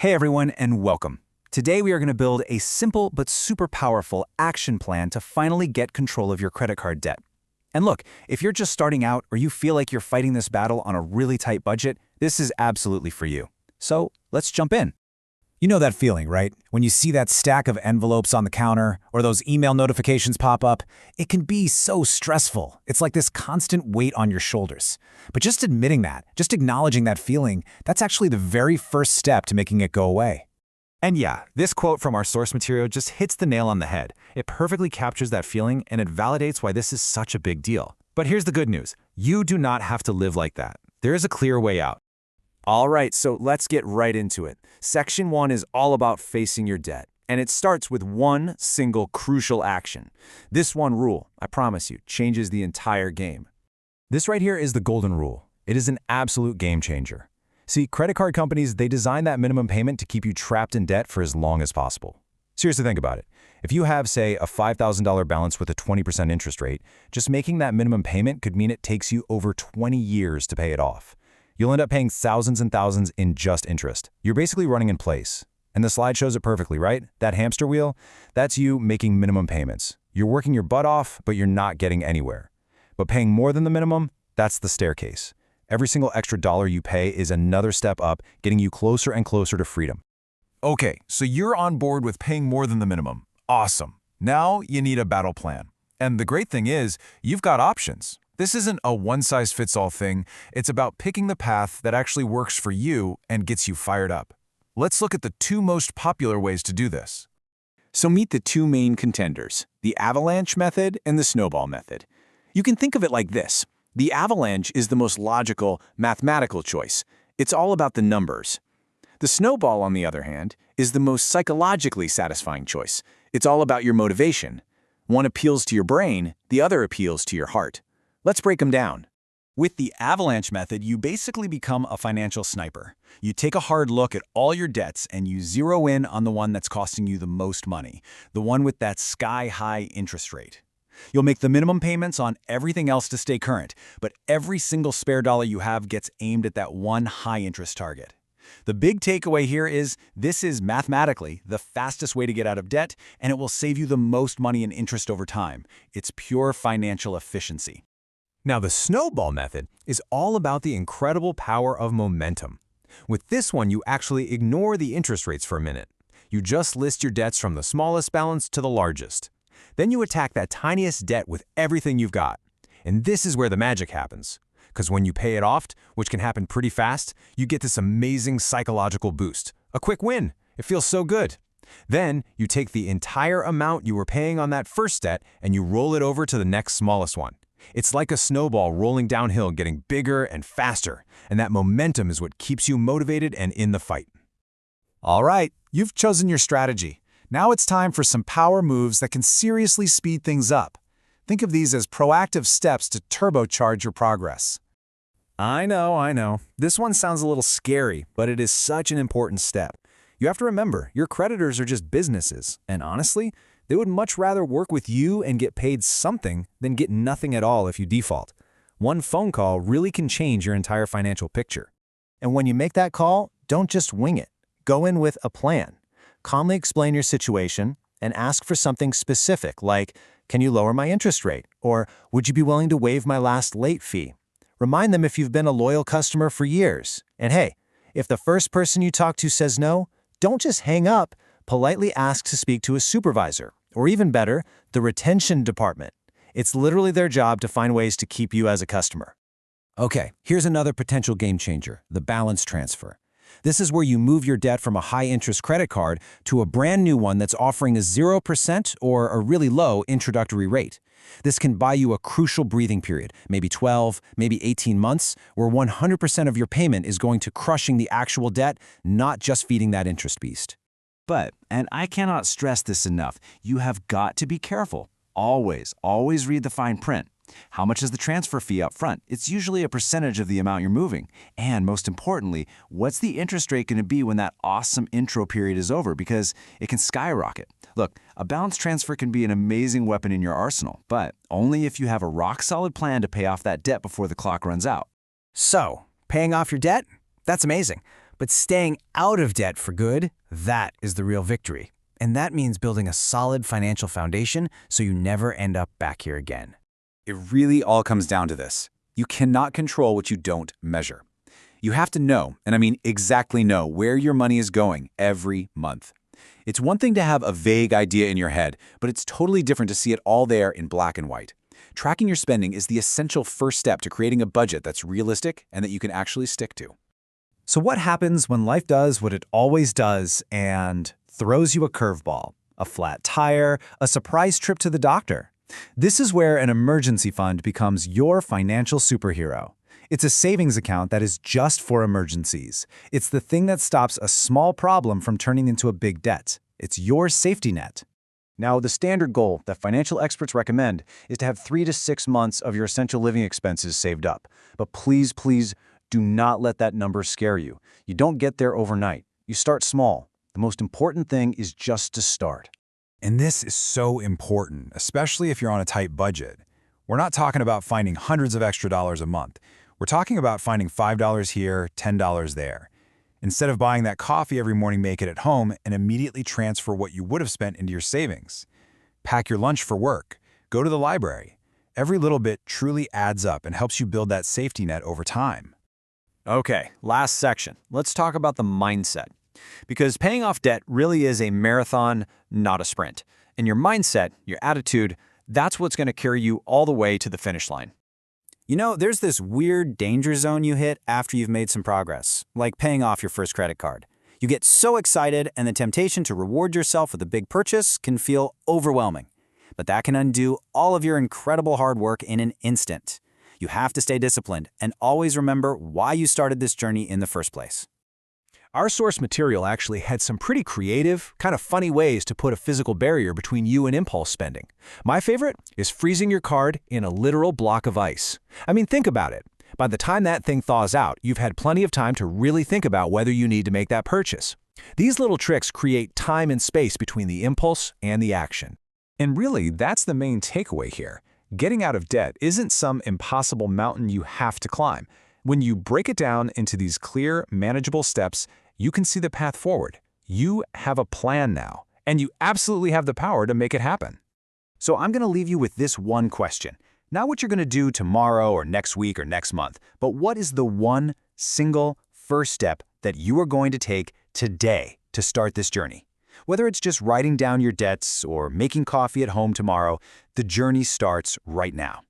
Hey everyone, and welcome. Today we are going to build a simple but super powerful action plan to finally get control of your credit card debt. And look, if you're just starting out or you feel like you're fighting this battle on a really tight budget, this is absolutely for you. So let's jump in. You know that feeling, right? When you see that stack of envelopes on the counter or those email notifications pop up, it can be so stressful. It's like this constant weight on your shoulders. But just admitting that, just acknowledging that feeling, that's actually the very first step to making it go away. And yeah, this quote from our source material just hits the nail on the head. It perfectly captures that feeling and it validates why this is such a big deal. But here's the good news. You do not have to live like that. There is a clear way out. All right, so let's get right into it. Section 1 is all about facing your debt, and it starts with one single crucial action. This one rule, I promise you, changes the entire game. This right here is the golden rule. It is an absolute game changer. See, credit card companies, they design that minimum payment to keep you trapped in debt for as long as possible. Seriously, think about it. If you have, say, a $5,000 balance with a 20% interest rate, just making that minimum payment could mean it takes you over 20 years to pay it off. You'll end up paying thousands and thousands in just interest. You're basically running in place. And the slide shows it perfectly, right? That hamster wheel, that's you making minimum payments. You're working your butt off, but you're not getting anywhere. But paying more than the minimum, that's the staircase. Every single extra dollar you pay is another step up, getting you closer and closer to freedom. Okay, so you're on board with paying more than the minimum. Awesome. Now you need a battle plan. And the great thing is, you've got options. This isn't a one-size-fits-all thing. It's about picking the path that actually works for you and gets you fired up. Let's look at the two most popular ways to do this. So meet the two main contenders, the avalanche method and the snowball method. You can think of it like this. The avalanche is the most logical, mathematical choice. It's all about the numbers. The snowball, on the other hand, is the most psychologically satisfying choice. It's all about your motivation. One appeals to your brain, the other appeals to your heart. Let's break them down. With the avalanche method, you basically become a financial sniper. You take a hard look at all your debts and you zero in on the one that's costing you the most money, the one with that sky-high interest rate. You'll make the minimum payments on everything else to stay current, but every single spare dollar you have gets aimed at that one high-interest target. The big takeaway here is this is mathematically the fastest way to get out of debt, and it will save you the most money in interest over time. It's pure financial efficiency. Now, the snowball method is all about the incredible power of momentum. With this one, you actually ignore the interest rates for a minute. You just list your debts from the smallest balance to the largest. Then you attack that tiniest debt with everything you've got. And this is where the magic happens. Because when you pay it off, which can happen pretty fast, you get this amazing psychological boost. A quick win. It feels so good. Then you take the entire amount you were paying on that first debt and you roll it over to the next smallest one. It's like a snowball rolling downhill, getting bigger and faster, and that momentum is what keeps you motivated and in the fight. All right, you've chosen your strategy. Now it's time for some power moves that can seriously speed things up. Think of these as proactive steps to turbocharge your progress. I know. This one sounds a little scary, but it is such an important step. You have to remember, your creditors are just businesses, and honestly, they would much rather work with you and get paid something than get nothing at all if you default. One phone call really can change your entire financial picture. And when you make that call, don't just wing it. Go in with a plan. Calmly explain your situation and ask for something specific like, can you lower my interest rate? Or would you be willing to waive my last late fee? Remind them if you've been a loyal customer for years. And hey, if the first person you talk to says no, don't just hang up. Politely ask to speak to a supervisor. Or even better, the retention department. It's literally their job to find ways to keep you as a customer. Okay, here's another potential game changer, the balance transfer. This is where you move your debt from a high-interest credit card to a brand new one that's offering a 0% or a really low introductory rate. This can buy you a crucial breathing period, maybe 12, maybe 18 months, where 100% of your payment is going to crushing the actual debt, not just feeding that interest beast. But, and I cannot stress this enough, you have got to be careful. Always read the fine print. How much is the transfer fee up front? It's usually a percentage of the amount you're moving. And most importantly, what's the interest rate going to be when that awesome intro period is over? Because it can skyrocket. Look, a balance transfer can be an amazing weapon in your arsenal, but only if you have a rock-solid plan to pay off that debt before the clock runs out. So, paying off your debt? That's amazing. But staying out of debt for good, that is the real victory. And that means building a solid financial foundation so you never end up back here again. It really all comes down to this. You cannot control what you don't measure. You have to know, and I mean exactly know, where your money is going every month. It's one thing to have a vague idea in your head, but it's totally different to see it all there in black and white. Tracking your spending is the essential first step to creating a budget that's realistic and that you can actually stick to. So what happens when life does what it always does and throws you a curveball, a flat tire, a surprise trip to the doctor? This is where an emergency fund becomes your financial superhero. It's a savings account that is just for emergencies. It's the thing that stops a small problem from turning into a big debt. It's your safety net. Now, the standard goal that financial experts recommend is to have 3 to 6 months of your essential living expenses saved up. But please, please, do not let that number scare you. You don't get there overnight. You start small. The most important thing is just to start. And this is so important, especially if you're on a tight budget. We're not talking about finding hundreds of extra dollars a month. We're talking about finding $5 here, $10 there. Instead of buying that coffee every morning, make it at home and immediately transfer what you would have spent into your savings. Pack your lunch for work. Go to the library. Every little bit truly adds up and helps you build that safety net over time. Okay, last section. Let's talk about the mindset. Because paying off debt really is a marathon, not a sprint. And your mindset, your attitude, that's what's going to carry you all the way to the finish line. You know, there's this weird danger zone you hit after you've made some progress, like paying off your first credit card. You get so excited, and the temptation to reward yourself with a big purchase can feel overwhelming. But that can undo all of your incredible hard work in an instant. You have to stay disciplined and always remember why you started this journey in the first place. Our source material actually had some pretty creative, kind of funny ways to put a physical barrier between you and impulse spending. My favorite is freezing your card in a literal block of ice. I mean, think about it. By the time that thing thaws out, you've had plenty of time to really think about whether you need to make that purchase. These little tricks create time and space between the impulse and the action. And really, that's the main takeaway here. Getting out of debt isn't some impossible mountain you have to climb. When you break it down into these clear, manageable steps, you can see the path forward. You have a plan now, and you absolutely have the power to make it happen. So I'm going to leave you with this one question. Not what you're going to do tomorrow or next week or next month, but what is the one single first step that you are going to take today to start this journey? Whether it's just writing down your debts or making coffee at home tomorrow, the journey starts right now.